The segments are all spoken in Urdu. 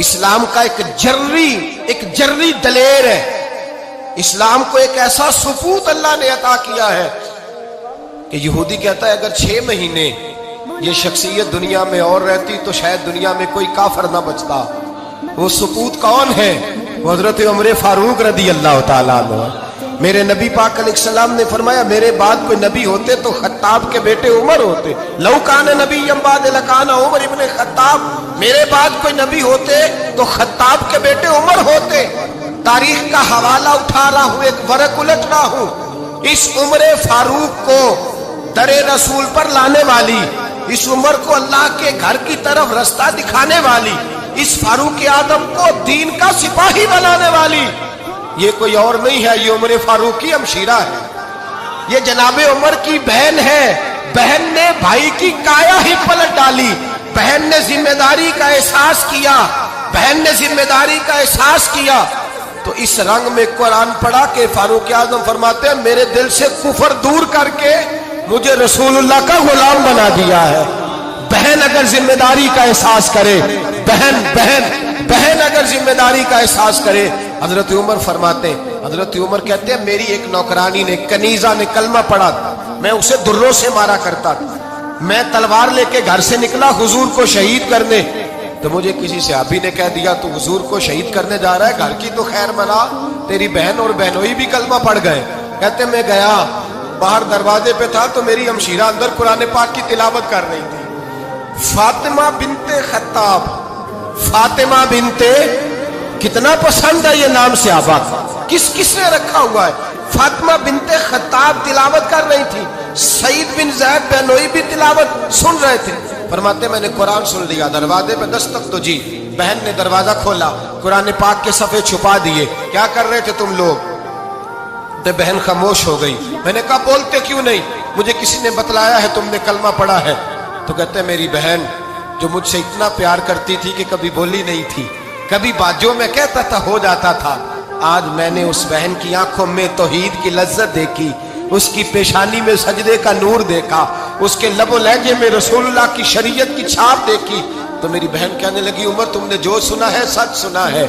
اسلام کا ایک جرری دلیر ہے. اسلام کو ایک ایسا ثبوت اللہ نے عطا کیا ہے کہ یہودی کہتا ہے اگر 6 مہینے یہ شخصیت دنیا میں اور رہتی تو شاید دنیا میں کوئی کافر نہ بچتا. وہ ثبوت کون ہے؟ حضرت عمر فاروق رضی اللہ تعالیٰ عنہ. میرے نبی پاک علیہ السلام نے فرمایا میرے بعد کوئی نبی ہوتے تو خطاب کے بیٹے عمر ہوتے. لو کان نبی بعد لکان عمر ابن خطاب. میرے بعد کوئی نبی ہوتے تو خطاب کے بیٹے عمر ہوتے. تاریخ کا حوالہ اٹھا رہا ہوں، ایک ورق الٹ رہا ہوں. اس عمر فاروق کو در رسول پر لانے والی، اس عمر کو اللہ کے گھر کی طرف رستہ دکھانے والی، اس فاروق اعظم کو دین کا سپاہی بنانے والی یہ کوئی اور نہیں ہے، یہ عمر فاروق کی ہمشیرہ ہے. یہ جناب عمر کی بہن ہے. بہن نے بھائی کی کایا ہی پلٹ ڈالی. بہن نے ذمہ داری کا احساس کیا. بہن نے ذمہ داری کا احساس کیا تو اس رنگ میں قرآن پڑھا کہ فاروق اعظم فرماتے ہیں میرے دل سے کفر دور کر کے مجھے رسول اللہ کا غلام بنا دیا ہے. بہن اگر ذمہ داری کا احساس کرے، بہن اگر ذمہ داری کا احساس کرے. حضرت عمر فرماتے ہیں، حضرت عمر کہتے ہیں میری ایک نوکرانی نے، کنیزہ نے کلمہ پڑھا، میں اسے دروں سے مارا کرتا تھا. میں تلوار لے کے گھر سے نکلا حضور کو شہید کرنے تو مجھے کسی صحابی نے کہہ دیا تو حضور کو شہید کرنے جا رہا ہے، گھر کی تو خیر منا، تیری بہن اور بہنوئی بھی کلمہ پڑھ گئے. کہتے میں گیا، باہر دروازے پہ تھا تو میری ہمشیرہ اندر قرآن پاک کی تلاوت کر رہی تھی. فاطمہ بنت خطاب، فاطمہ بنت، کتنا پسند ہے یہ نام صحابہ، کس نے رکھا ہوا ہے. فاطمہ بنت خطاب تلاوت کر رہی تھی. سعید بن زید بہنوئی بھی تلاوت سن رہے تھے. فرماتے میں نے قرآن سن لیا. دروازے پہ دستک تو جی، بہن نے دروازہ کھولا، قرآن پاک کے صفحے چھپا دیے. کیا کر رہے تھے تم لوگ؟ تو بہن خاموش ہو گئی. میں نے کہا بولتے کیوں نہیں؟ مجھے کسی نے بتلایا ہے تم نے کلمہ پڑھا ہے. تو کہتے ہیں میری بہن جو مجھ سے اتنا پیار کرتی تھی کہ کبھی بولی نہیں تھی، کبھی باجوں میں کہتا تھا ہو جاتا تھا، آج میں نے اس بہن کی آنکھوں میں توحید کی لذت دیکھی، اس کی پیشانی میں سجدے کا نور دیکھا، اس کے لب و لہجے میں رسول اللہ کی شریعت کی چھاپ دیکھی. تو میری بہن کہنے لگی عمر تم نے جو سنا ہے سچ سنا ہے.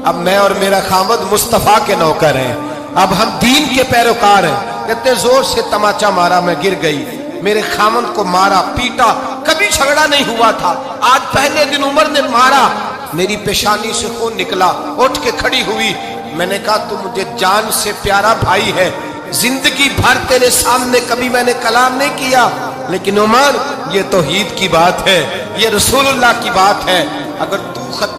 اب میں اور میرا خامد مصطفیٰ کے نوکر ہیں، اب ہم دین کے پیروکار ہیں. کہتے زور سے تماچا مارا، میں گر گئی. میرے خامد کو مارا پیٹا، کبھی جھگڑا نہیں ہوا تھا، آج پہلے دن عمر نے مارا. میری پیشانی سے خون نکلا، اٹھ کے کھڑی ہوئی. میں نے کہا تو مجھے جان سے پیارا بھائی ہے، زندگی بھر تیرے سامنے کبھی میں نے کلام نہیں کیا، لیکن عمر یہ توحید کی بات ہے، یہ رسول اللہ کی بات ہے. اگر تو